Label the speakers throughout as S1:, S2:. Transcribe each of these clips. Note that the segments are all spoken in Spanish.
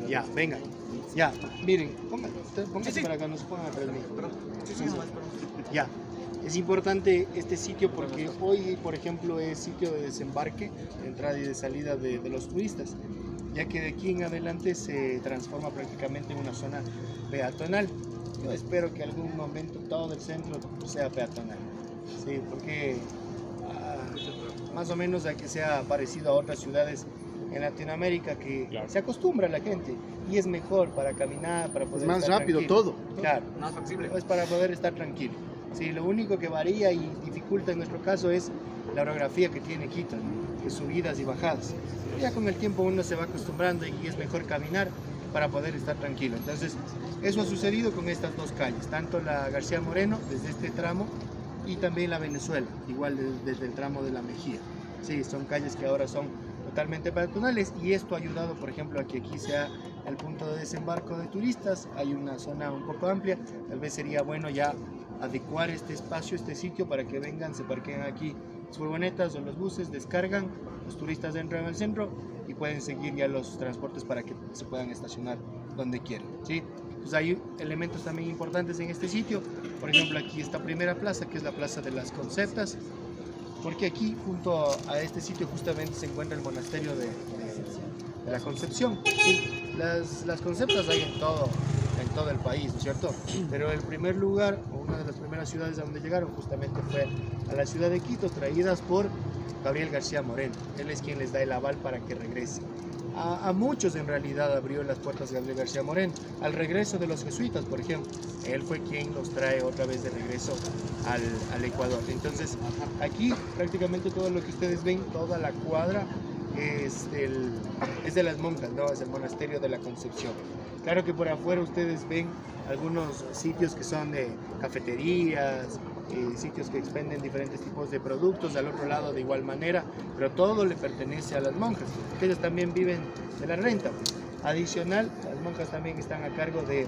S1: Ya, venga. Ya, miren, pónganse para que nos pongan atrás de mí. Ya, es importante este sitio porque hoy, por ejemplo, es sitio de desembarque, de entrada y de salida de los turistas, ya que de aquí en adelante se transforma prácticamente en una zona peatonal. Yo espero que algún momento todo el centro sea peatonal, sí, porque más o menos a que sea parecido a otras ciudades en Latinoamérica que
S2: Claro.
S1: se acostumbra la gente y es mejor para caminar, para poder
S3: Es más
S1: estar
S3: rápido
S1: tranquilo.
S3: todo.
S1: Claro,
S4: Más flexible.
S1: es para poder estar tranquilo. Sí, lo único que varía y dificulta en nuestro caso es la orografía que tiene Quito, ¿no? Que subidas y bajadas. Ya con el tiempo uno se va acostumbrando y es mejor caminar para poder estar tranquilo. Entonces, eso ha sucedido con estas dos calles, tanto la García Moreno desde este tramo y también la Venezuela, igual desde el tramo de la Mejía. Sí, son calles que ahora son totalmente peatonales y esto ha ayudado, por ejemplo, a que aquí sea el punto de desembarco de turistas. Hay una zona un poco amplia, tal vez sería bueno ya adecuar este espacio, este sitio para que vengan, se parqueen aquí las furgonetas o los buses, descargan, los turistas entran al centro y pueden seguir ya los transportes para que se puedan estacionar donde quieran, ¿sí? Pues hay elementos también importantes en este sitio, por ejemplo aquí esta primera plaza que es la Plaza de las Conceptas, porque aquí junto a este sitio justamente se encuentra el monasterio de la Concepción. Sí, las conceptas hay en todo el país, ¿no es cierto? Pero el primer lugar, o una de las primeras ciudades a donde llegaron justamente fue a la ciudad de Quito, traídas por Gabriel García Moreno. Él es quien les da el aval para que regresen. A muchos en realidad abrió las puertas Gabriel García Moreno. Al regreso de los jesuitas, por ejemplo, él fue quien los trae otra vez de regreso al Ecuador. Entonces, aquí prácticamente todo lo que ustedes ven, toda la cuadra, es de las monjas, ¿no? Es el monasterio de la Concepción. Claro que por afuera ustedes ven algunos sitios que son de cafeterías, sitios que expenden diferentes tipos de productos, al otro lado de igual manera, pero todo le pertenece a las monjas, que ellas también viven de la renta. Adicional, las monjas también están a cargo de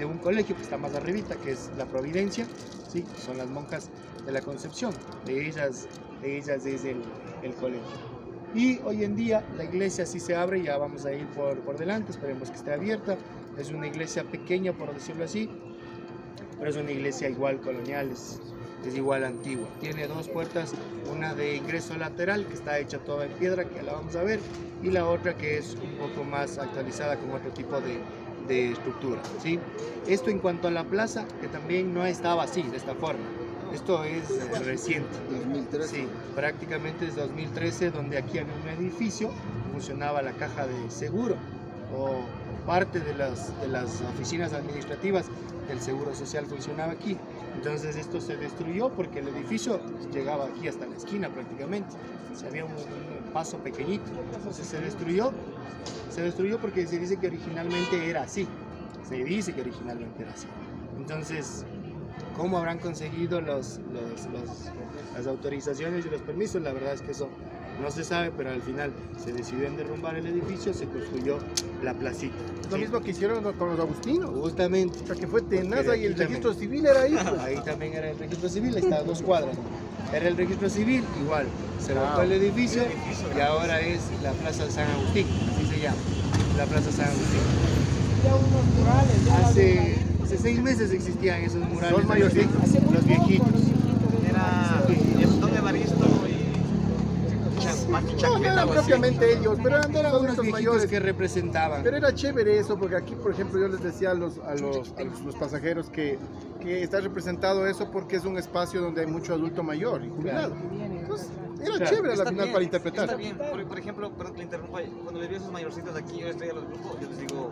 S1: un colegio que está más arribita, que es la Providencia, ¿sí? Son las monjas de la Concepción, de ellas es el colegio. Y hoy en día la iglesia sí se abre, ya vamos a ir por delante, esperemos que esté abierta. Es una iglesia pequeña, por decirlo así, pero es una iglesia igual colonial, es igual antigua. Tiene dos puertas, una de ingreso lateral que está hecha toda en piedra, que la vamos a ver, y la otra que es un poco más actualizada con otro tipo de estructura, ¿sí? Esto en cuanto a la plaza, que también no estaba así, de esta forma. Esto es reciente.
S3: 2013.
S1: Sí, prácticamente es 2013, donde aquí había un edificio, funcionaba la caja de seguro, o parte de las oficinas administrativas del Seguro Social funcionaba aquí. Entonces esto se destruyó porque el edificio llegaba aquí hasta la esquina prácticamente. Se había un paso pequeñito. Entonces se destruyó porque se dice que originalmente era así. Se dice que originalmente era así. Entonces, ¿cómo habrán conseguido las autorizaciones y los permisos? La verdad es que eso no se sabe, pero al final se decidió en derrumbar el edificio, se construyó la placita.
S3: Lo mismo que hicieron con los agustinos.
S1: Justamente.
S3: O sea, que fue tenaz
S1: Porque
S3: y el
S1: aquí
S3: registro
S1: también.
S3: civil era ahí. Pues.
S1: Ahí también era el registro civil, ahí está a 2 cuadras. Era el registro civil, igual. Se botó el edificio y ahora es la Plaza San Agustín, así se llama, la Plaza San Agustín.
S5: Ya unos murales. Ya
S1: Hace 6 meses existían esos murales.
S3: Los mayorcitos.
S5: hace muy
S1: Los
S5: poco,
S1: viejitos.
S4: Era Don Evaristo y
S3: No, no eran propiamente ellos, pero eran
S1: Son los
S3: adultos
S1: viejitos
S3: mayores.
S1: que representaban.
S3: Pero era chévere eso, porque aquí, por ejemplo, yo les decía a los pasajeros que está representado eso porque es un espacio donde hay mucho adulto mayor y jubilado. Entonces, era
S1: Claro.
S3: chévere al
S4: Está
S3: final
S4: bien,
S3: para interpretar.
S4: Está bien. Por ejemplo, perdón que le interrumpa, cuando les veo a esos mayorcitos aquí, yo estoy a los grupos, yo les digo,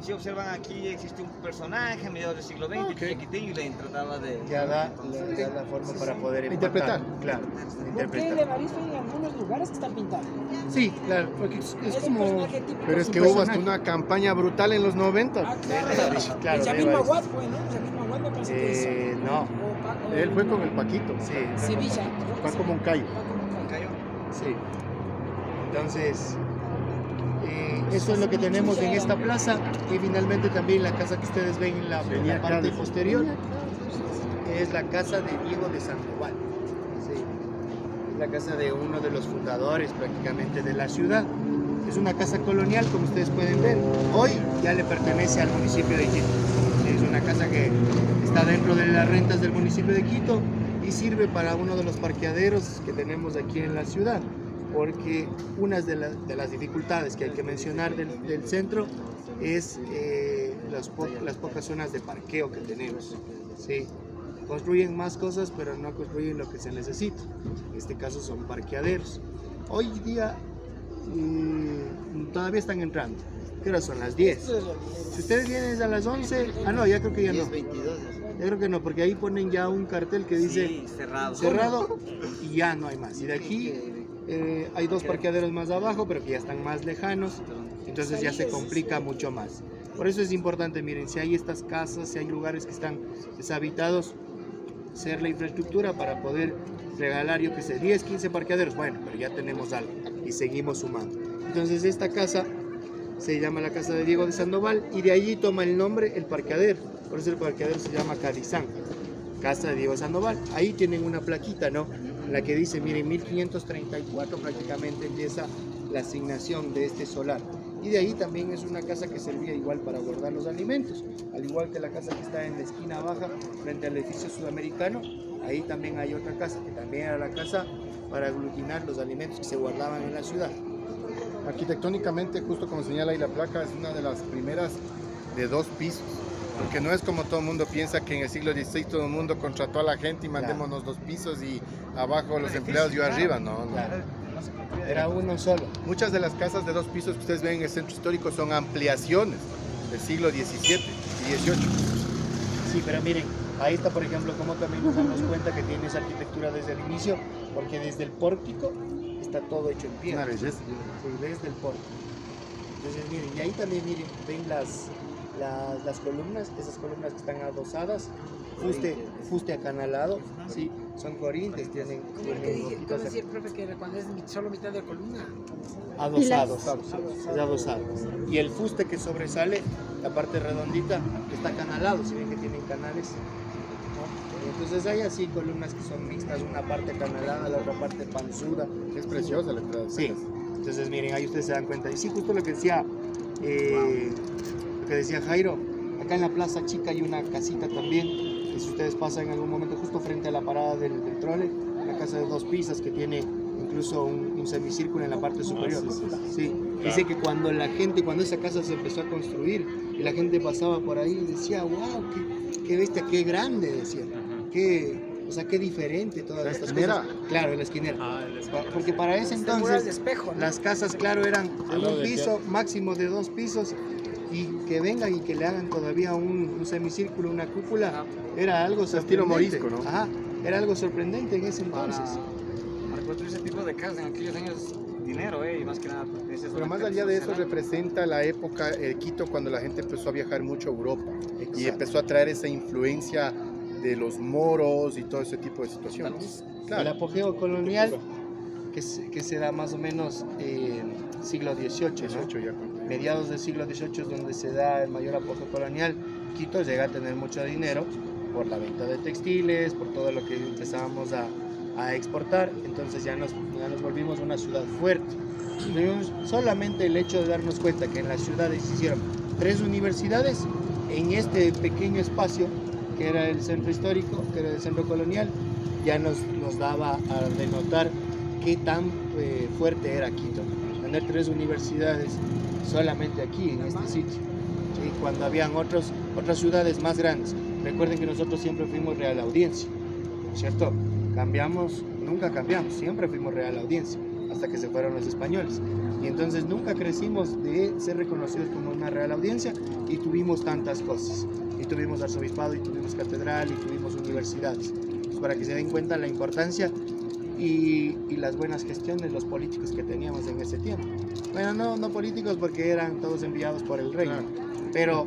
S4: si observan aquí existe un personaje a mediados del siglo XX, chiquitín, y le trataba de...
S1: Ya da la forma para poder
S3: Interpretar.
S1: Claro,
S5: ¿Por qué
S1: interpretar.
S5: el Evaristo en algunos lugares está pintado?
S1: Sí, claro, porque es
S5: Es un
S1: como...
S5: personaje típico.
S3: Pero es
S1: su
S3: que hubo hasta
S1: personaje.
S3: una campaña brutal en los 90.
S5: Ah, claro.
S1: Claro,
S5: El
S1: de
S5: Yamil
S1: Evaristo.
S5: Maguad fue, ¿no? Yamil Maguad me parece que hizo.
S1: No,
S3: Él fue con el Paquito.
S1: sí,
S5: Sevilla.
S3: Paco Moncayo.
S4: ¿Cayó?
S1: sí. Entonces, eso es lo que tenemos en esta plaza y finalmente también la casa que ustedes ven en la parte posterior es la casa de Diego de Sandoval. Sí. Es la casa de uno de los fundadores prácticamente de la ciudad. Es una casa colonial, como ustedes pueden ver. Hoy ya le pertenece al municipio de Quito. Es una casa que está dentro de las rentas del municipio de Quito y sirve para uno de los parqueaderos que tenemos aquí en la ciudad. Porque una de las dificultades que hay que mencionar del centro es las pocas zonas de parqueo que tenemos. ¿Sí? Construyen más cosas, pero no construyen lo que se necesita. En este caso son parqueaderos. Hoy día todavía están entrando. ¿Qué hora son? Las 10. Si ustedes vienen a las 11, no, ya creo que ya no.
S4: 22.
S1: Ya creo que no, porque ahí ponen ya un cartel que dice
S4: Sí, cerrado.
S1: cerrado y ya no hay más. Y de aquí hay dos parqueaderos más abajo, pero que ya están más lejanos, entonces ya se complica mucho más. Por eso es importante, miren, si hay estas casas, si hay lugares que están deshabitados, hacer la infraestructura para poder regalar, yo que sé, 10, 15 parqueaderos. Bueno, pero ya tenemos algo y seguimos sumando. Entonces esta casa se llama la casa de Diego de Sandoval y de allí toma el nombre el parqueadero. Por eso el parqueadero se llama Cadizán, casa de Diego Sandoval. Ahí tienen una plaquita, ¿no? En la que dice, miren, 1534 prácticamente empieza la asignación de este solar. Y de ahí también es una casa que servía igual para guardar los alimentos, al igual que la casa que está en la esquina baja frente al edificio sudamericano. Ahí también hay otra casa que también era la casa para aglutinar los alimentos que se guardaban en la ciudad.
S3: Arquitectónicamente, justo como señala ahí la placa, es una de las primeras de 2 pisos. Porque no es como todo el mundo piensa que en el siglo XVI todo el mundo contrató a la gente y mandémonos 2 pisos y abajo los empleados yo arriba, no.
S1: Claro. Era uno solo.
S3: Muchas de las casas de 2 pisos que ustedes ven en el centro histórico son ampliaciones del siglo XVII y XVIII.
S1: Sí, pero miren, ahí está, por ejemplo, como también nos damos cuenta que tiene esa arquitectura desde el inicio, porque desde el pórtico está todo hecho en piedra.
S3: Una belleza.
S1: Sí, desde el pórtico. Entonces, miren, y ahí también, miren, ven las columnas, esas columnas que están adosadas, fuste acanalado, sí, son corintes, tienen
S5: ¿Cómo decía el profe que cuando es solo mitad de columna?
S1: adosados, es adosado. Y el fuste que sobresale, la parte redondita, está acanalado, si ven que tienen canales, ¿no? Entonces hay así columnas que son mixtas, una parte acanalada, la otra parte panzuda.
S3: Es preciosa la entrada.
S1: Sí, entonces miren, ahí ustedes se dan cuenta. Y sí, justo lo que decía Jairo, acá en la Plaza Chica hay una casita también, que si ustedes pasan en algún momento justo frente a la parada del trole, una casa de 2 pisos que tiene incluso un semicírculo en la parte superior. Sí. Dice que cuando esa casa se empezó a construir y la gente pasaba por ahí y decía, wow, qué bestia, qué grande, decía, qué diferente todas
S3: ¿La
S1: estas
S3: esquinera?
S1: cosas. Claro, la esquinera. Porque para ese entonces
S5: espejo, ¿no?
S1: las casas, claro, eran de un piso, máximo de 2 pisos, y que vengan y que le hagan todavía un semicírculo, una cúpula, era algo
S3: Estilo
S1: sorprendente.
S3: morisco, ¿no?
S1: Ajá, era algo sorprendente en ese entonces.
S4: Para construir ese tipo de casas en aquellos años, dinero, y más que nada.
S3: Pero más allá de eso representa la época Quito cuando la gente empezó a viajar mucho a Europa y
S1: Exacto.
S3: empezó a traer esa influencia de los moros y todo ese tipo de situaciones.
S1: El apogeo colonial que se da más o menos siglo XVIII, ¿no?
S3: 18 ya.
S1: Mediados del siglo XVIII es donde se da el mayor apogeo colonial. Quito llega a tener mucho dinero por la venta de textiles, por todo lo que empezábamos a exportar, entonces ya nos volvimos una ciudad fuerte. Solamente el hecho de darnos cuenta que en las ciudades se hicieron 3 universidades en este pequeño espacio que era el centro histórico, que era el centro colonial, ya nos daba a denotar qué tan fuerte era Quito. Tener 3 universidades solamente aquí, en este sitio, ¿sí? Cuando habían otras ciudades más grandes. Recuerden que nosotros siempre fuimos Real Audiencia, ¿cierto? Nunca cambiamos, siempre fuimos Real Audiencia, hasta que se fueron los españoles. Y entonces nunca crecimos de ser reconocidos como una Real Audiencia y tuvimos tantas cosas. Y tuvimos arzobispado, y tuvimos catedral, y tuvimos universidades. Pues para que se den cuenta la importancia y las buenas gestiones, los políticos que teníamos en ese tiempo. Bueno, no políticos porque eran todos enviados por el rey,
S3: Claro.
S1: pero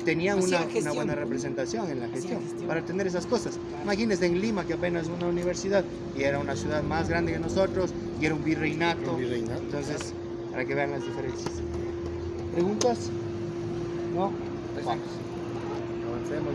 S1: tenían una
S5: Hacían
S1: buena representación en la gestión para tener esas cosas. Imagínense en Lima, que apenas una universidad y era una ciudad más grande que nosotros y era un virreinato. Entonces, para que vean las diferencias. ¿Preguntas? ¿No? Vamos.
S3: Avancemos.